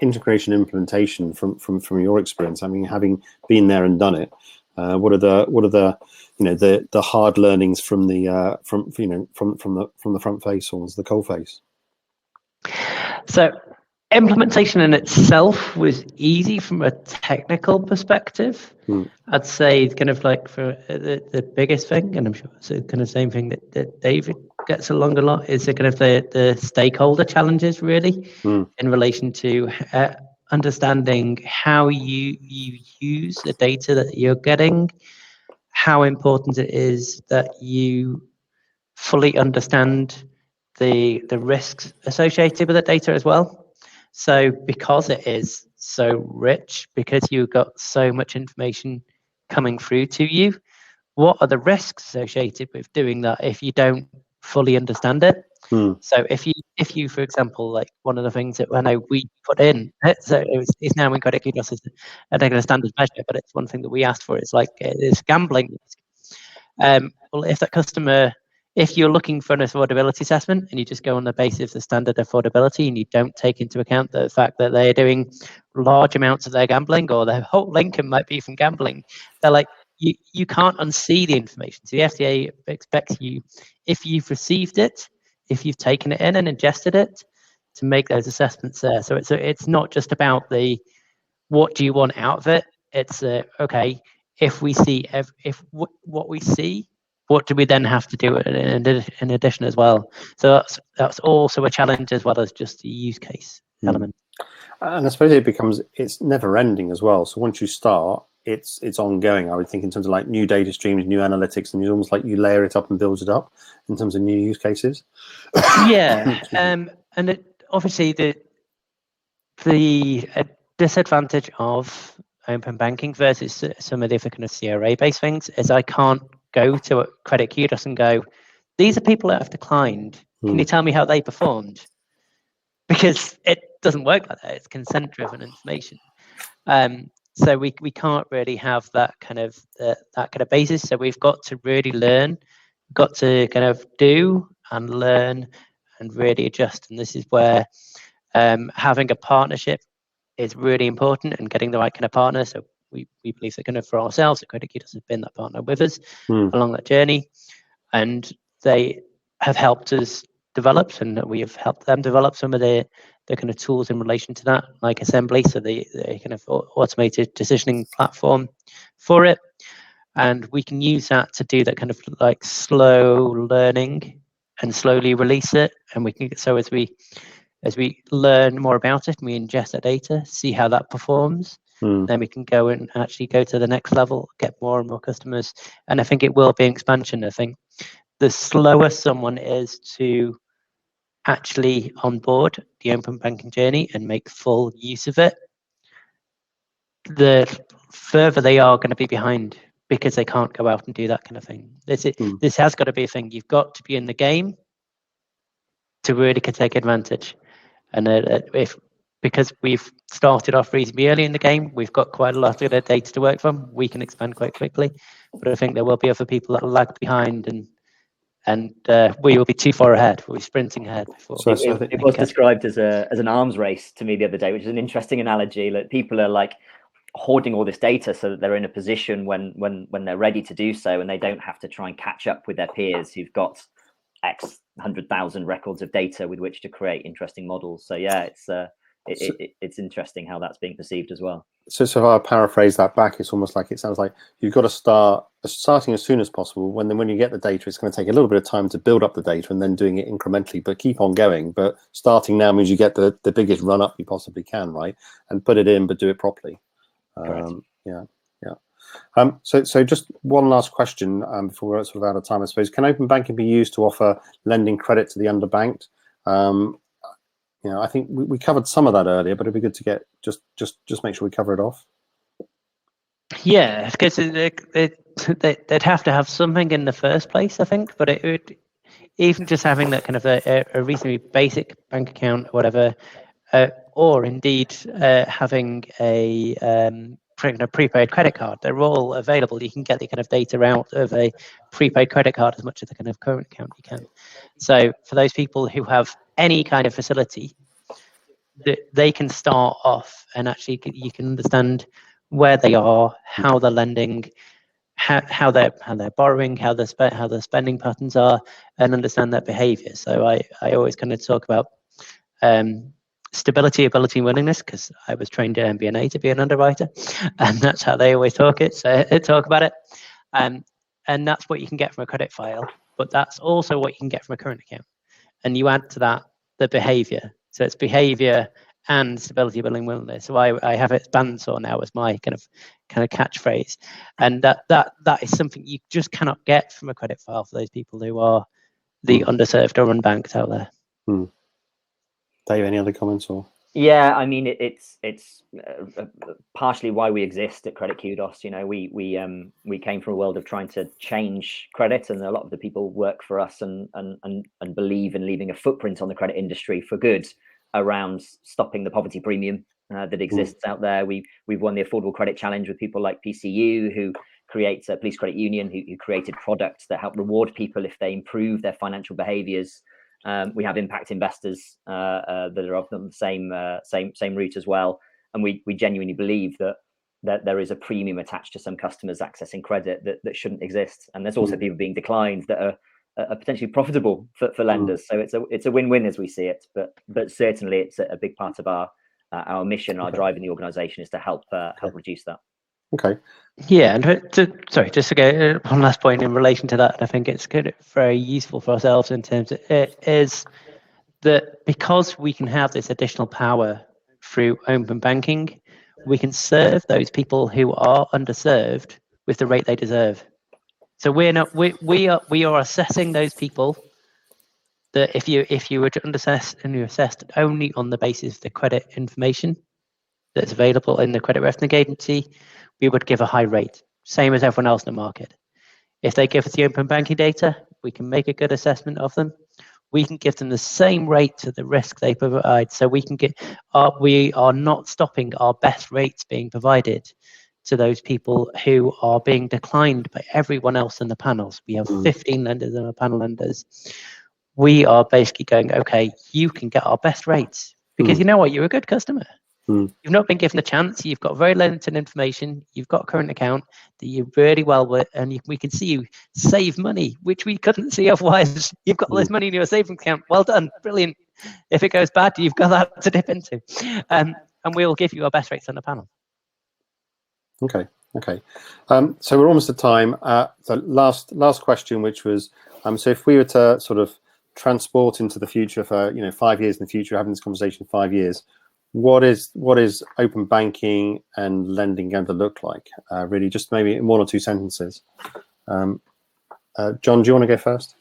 Speaker 2: integration implementation from your experience? I mean, having been there and done it, what are the hard learnings from the from the front face, or the coal face?
Speaker 3: So implementation in itself was easy from a technical perspective. I'd say kind of like for the biggest thing, and I'm sure it's the kind of same thing that David gets along a lot, is the kind of the stakeholder challenges, really, in relation to understanding how you use the data that you're getting, how important it is that you fully understand the risks associated with the data as well. So because it is so rich, because you've got so much information coming through to you, what are the risks associated with doing that if you don't fully understand it? So if you, for example, like one of the things that I know we put in, so it's now in Credit Kudos as a regular standard measure, but it's one thing that we asked for. It's like it's gambling. Well, if that customer, if you're looking for an affordability assessment and you just go on the basis of standard affordability, and you don't take into account the fact that they're doing large amounts of their gambling, or their whole income might be from gambling, they're like, you can't unsee the information. So the FCA expects you, if you've received it, if you've taken it in and ingested it, to make those assessments there. So it's not just about the what do you want out of it. It's okay, if we see what we see, what do we then have to do in addition as well? So that's also a challenge, as well as just the use case element.
Speaker 2: And I suppose it's never ending as well. So once you start, it's ongoing. I would think in terms of like new data streams, new analytics, and it's almost like you layer it up and build it up in terms of new use cases.
Speaker 3: Yeah, and obviously the disadvantage of open banking versus some of the other kind of CRA-based things is I can't go to a Credit Kudos and go, these are people that have declined. Can you tell me how they performed? Because it doesn't work like that. It's consent-driven information. So we can't really have that kind of basis. So we've got to really learn, got to kind of do and learn and really adjust. And this is where having a partnership is really important, and getting the right kind of partner. So we believe that kind of for ourselves, that Credit Kudos has been that partner with us along that journey, and they have helped us develop, and we have helped them develop some of the kind of tools in relation to that, like Assembly, so the kind of automated decisioning platform for it. And we can use that to do that kind of like slow learning and slowly release it. And we can, so as we learn more about it and we ingest that data, see how that performs, then we can go and actually go to the next level, get more and more customers. And I think it will be an expansion. I think the slower someone is to actually onboard the open banking journey and make full use of it, the further they are going to be behind, because they can't go out and do that kind of thing. This has got to be a thing. You've got to be in the game to really take advantage. And because we've started off reasonably early in the game, we've got quite a lot of data to work from. We can expand quite quickly, but I think there will be other people that will lag behind, and we will be too far ahead. We'll be sprinting ahead.
Speaker 4: It was described as an arms race to me the other day, which is an interesting analogy. Like, people are like hoarding all this data so that they're in a position when they're ready to do so, and they don't have to try and catch up with their peers who've got X 100,000 records of data with which to create interesting models. So yeah, it's interesting how that's being perceived as well.
Speaker 2: So if I paraphrase that back, it's almost like, it sounds like you've got to starting as soon as possible. When you get the data, it's going to take a little bit of time to build up the data, and then doing it incrementally, but keep on going. But starting now means you get the biggest run up you possibly can, right? And put it in, but do it properly. Yeah. So just one last question before we're sort of out of time, I suppose. Can open banking be used to offer lending credit to the underbanked? I think we covered some of that earlier, but it'd be good to get just make sure we cover it off.
Speaker 3: Yeah, because they'd have to have something in the first place, I think. But it would, even just having that kind of a reasonably basic bank account or whatever, or indeed having a prepaid credit card. They're all available. You can get the kind of data out of a prepaid credit card as much as the kind of current account you can. So for those people who have any kind of facility, they can start off, and actually you can understand where they are, how they're lending, how they're borrowing, how their spending patterns are, and understand their behavior. So I always kind of talk about stability, ability, and willingness, because I was trained at MBNA to be an underwriter, and that's how they always talk about it. And that's what you can get from a credit file, but that's also what you can get from a current account. And you add to that the behavior. So it's behavior and stability, ability, and willingness. So I have it bandsaw now as my kind of catchphrase, and that is something you just cannot get from a credit file for those people who are the underserved or unbanked out there.
Speaker 2: Dave, any other comments? Or
Speaker 4: yeah, I mean, it's partially why we exist at Credit Kudos. We came from a world of trying to change credit, and a lot of the people work for us and believe in leaving a footprint on the credit industry for good around stopping the poverty premium that exists out there. We've won the Affordable Credit Challenge with people like PCU, who creates a police credit union, who created products that help reward people if they improve their financial behaviors. We have impact investors that are of the same route as well, and we genuinely believe that there is a premium attached to some customers accessing credit that shouldn't exist, and there's also people being declined that are potentially profitable for lenders. So it's a win-win as we see it, but certainly it's a big part of our mission, our drive in the organisation is to help reduce that.
Speaker 2: Okay.
Speaker 3: Yeah, and just to go one last point in relation to that, I think it's very useful for ourselves in terms of it is that because we can have this additional power through open banking, we can serve those people who are underserved with the rate they deserve. So we are assessing those people that if you were to underassess and you assessed only on the basis of the credit information that's available in the credit referencing agency, we would give a high rate, same as everyone else in the market. If they give us the open banking data, we can make a good assessment of them. We can give them the same rate to the risk they provide. So we are not stopping our best rates being provided to those people who are being declined by everyone else in the panels. We have 15 lenders in our panel lenders. We are basically going, okay, you can get our best rates because you know what, you're a good customer. You've not been given a chance. You've got very limited information. You've got a current account that you're really well with, and we can see you save money, which we couldn't see otherwise. You've got all this money in your savings account. Well done, brilliant. If it goes bad, you've got that to dip into, and we'll give you our best rates on the panel.
Speaker 2: Okay. So we're almost at time. The last question, which was, so if we were to sort of transport into the future for 5 years in the future, having this conversation in 5 years. What is open banking and lending going to look like? Really, just maybe in 1 or 2 sentences. John, do you want to go first?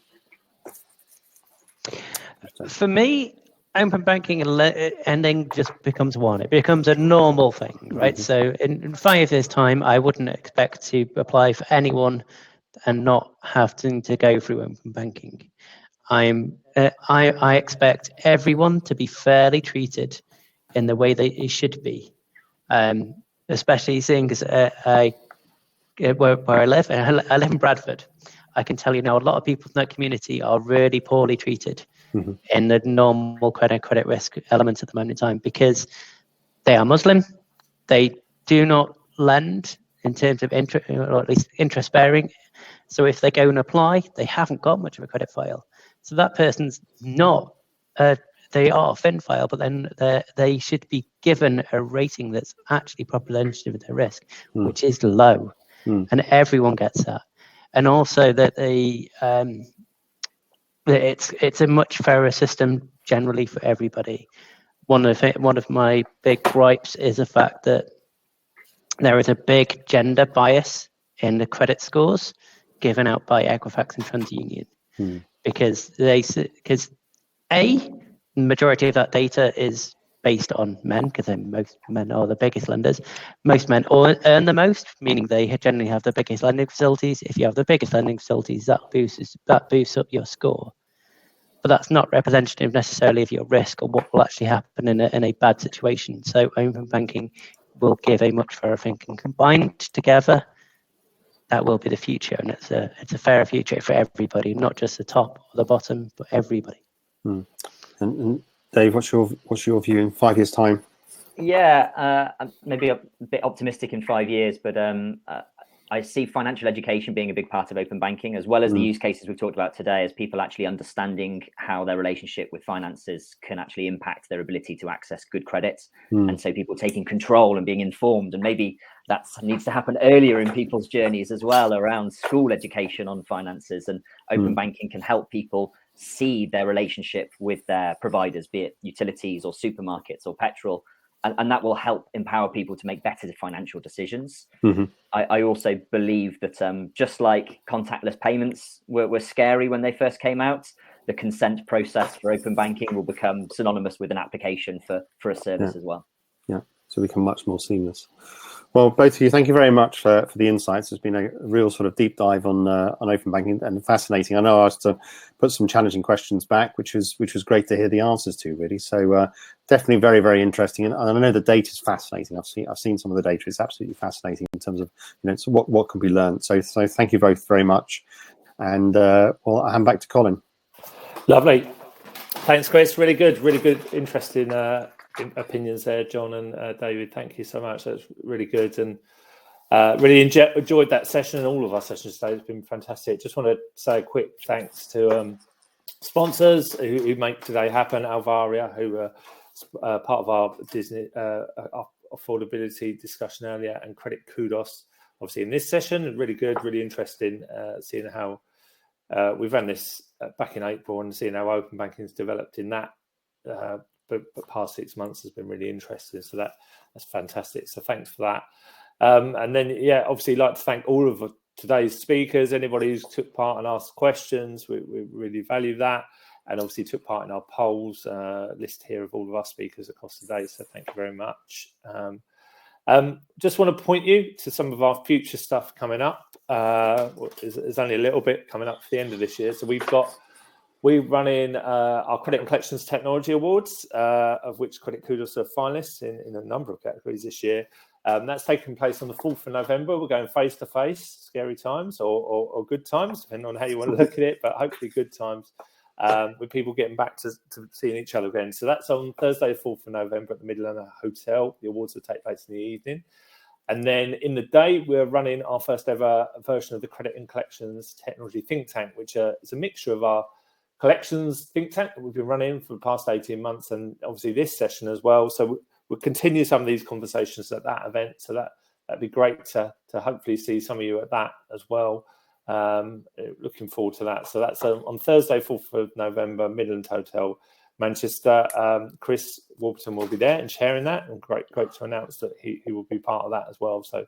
Speaker 3: For me, open banking ending just becomes one. It becomes a normal thing, right? So in 5 years' time, I wouldn't expect to apply for anyone and not have to go through open banking. I expect everyone to be fairly treated in the way they should be, especially seeing as where I live in Bradford. I can tell you now, a lot of people in that community are really poorly treated in the normal credit risk elements at the moment in time because they are Muslim. They do not lend in terms of interest, or at least interest bearing. So if they go and apply, they haven't got much of a credit file. So that person's not. They are a thin file, but then they should be given a rating that's actually representative of their risk, which is low, and everyone gets that. And also that it's a much fairer system generally for everybody. One of my big gripes is the fact that there is a big gender bias in the credit scores given out by Equifax and TransUnion, because the majority of that data is based on men, because most men are the biggest lenders. Most men earn the most, meaning they generally have the biggest lending facilities. If you have the biggest lending facilities, that boosts up your score. But that's not representative necessarily of your risk or what will actually happen in a bad situation. So open banking will give a much fairer thing, and combined together, that will be the future, and it's a fairer future for everybody, not just the top or the bottom, but everybody.
Speaker 2: And Dave, what's your view in 5 years' time?
Speaker 4: Yeah, maybe a bit optimistic in 5 years, but I see financial education being a big part of open banking, as well as the use cases we've talked about today, as people actually understanding how their relationship with finances can actually impact their ability to access good credit. And so people taking control and being informed, and maybe that needs to happen earlier in people's journeys as well, around school education on finances. And open banking can help people see their relationship with their providers, be it utilities or supermarkets or petrol. And that will help empower people to make better financial decisions. I also believe that just like contactless payments were scary when they first came out, the consent process for open banking will become synonymous with an application for a service as well.
Speaker 2: Yeah, so become much more seamless. Well, both of you, thank you very much for the insights. It's been a real sort of deep dive on open banking, and fascinating. I know I was to put some challenging questions back, which was great to hear the answers to, really. So definitely very, very interesting. And I know the data is fascinating. I've seen some of the data. It's absolutely fascinating in terms of so what can be learned. So thank you both very much. And well, I'll hand back to Colin.
Speaker 1: Lovely. Thanks, Chris. Really good, interesting opinions there, John and David. Thank you so much. That's really good, and really enjoyed that session and all of our sessions today. It's been fantastic. Just want to say a quick thanks to sponsors who make today happen. Alvaria, who are part of our Disney affordability discussion earlier, and Credit Kudos, obviously in this session. Really good, really interesting seeing how we've run this back in April and seeing how open banking has developed in that. But past 6 months has been really interesting. So that's fantastic. So thanks for that. And then, obviously like to thank all of today's speakers, anybody who's took part and asked questions. We really value that. And obviously took part in our polls list here of all of our speakers across the day. So thank you very much. Just want to point you to some of our future stuff coming up. There's only a little bit coming up for the end of this year. So we're running our Credit and Collections Technology Awards, of which Credit Kudos are finalists in a number of categories this year. That's taking place on the 4th of November. We're going face-to-face, scary times or good times, depending on how you want to look at it, but hopefully good times, with people getting back to seeing each other again. So that's on Thursday, 4th of November at the Midland Hotel. The awards will take place in the evening. And then in the day, we're running our first ever version of the Credit and Collections Technology Think Tank, which is a mixture of our collections think tank that we've been running for the past 18 months, and obviously this session as well. So we'll continue some of these conversations at that event. So that'd be great to hopefully see some of you at that as well. Looking forward to that. So that's on Thursday, 4th of November, Midland Hotel, Manchester. Chris Warburton will be there and sharing that, and great to announce that he will be part of that as well. So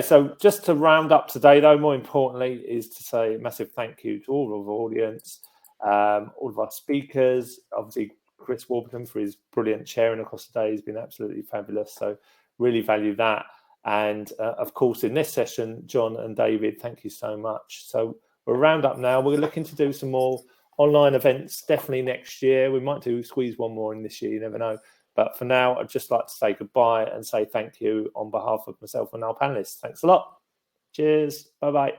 Speaker 1: so just to round up today, though, more importantly, is to say a massive thank you to all of our audience. all of our speakers, obviously Chris Warburton for his brilliant sharing across the day has been absolutely fabulous. So really value that. And of course, in this session, John and David, thank you so much. So we're round up now. We're looking to do some more online events, definitely next year. We might squeeze one more in this year, you never know. But for now, I'd just like to say goodbye and say thank you on behalf of myself and our panelists. Thanks a lot. Cheers. Bye-bye.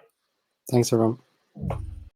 Speaker 2: Thanks, everyone.